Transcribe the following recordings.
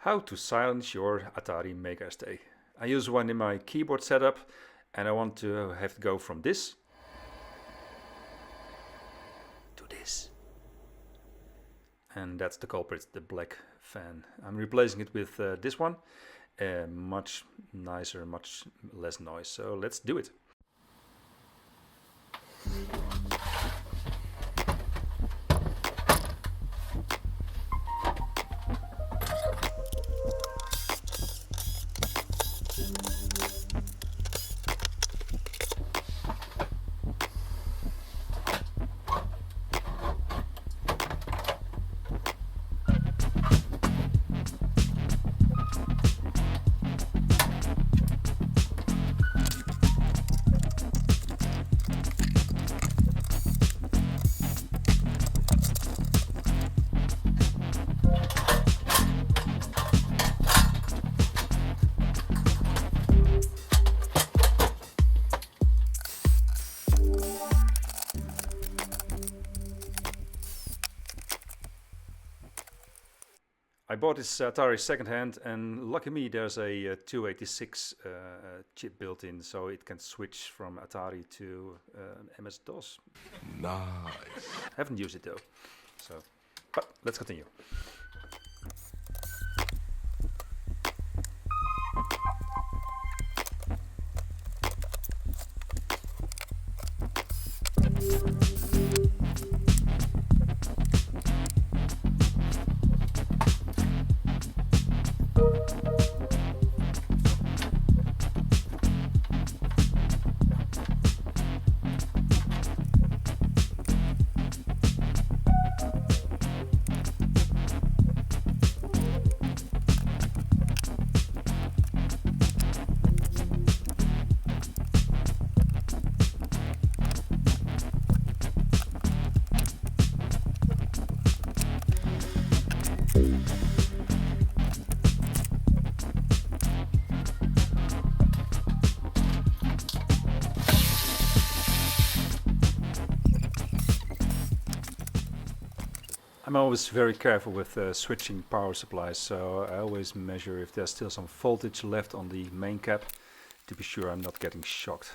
How to silence your Atari Maker-Stay. I use one in my keyboard setup and I want to have to go from this to this. And that's the culprit, the black fan. I'm replacing it with this one. Much nicer, much less noise. So let's do it. I bought this Atari secondhand, and lucky me, there's a 286 chip built in, so it can switch from Atari to MS-DOS. Nice. Haven't used it though, so. But let's continue. I'm always very careful with switching power supplies, so I always measure if there's still some voltage left on the main cap to be sure I'm not getting shocked.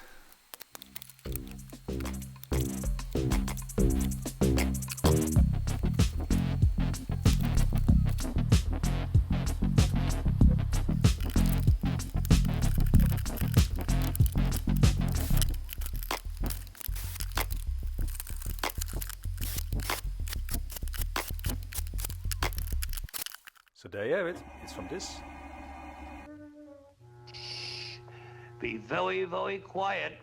So there you have it, it's from this. Be very, very quiet.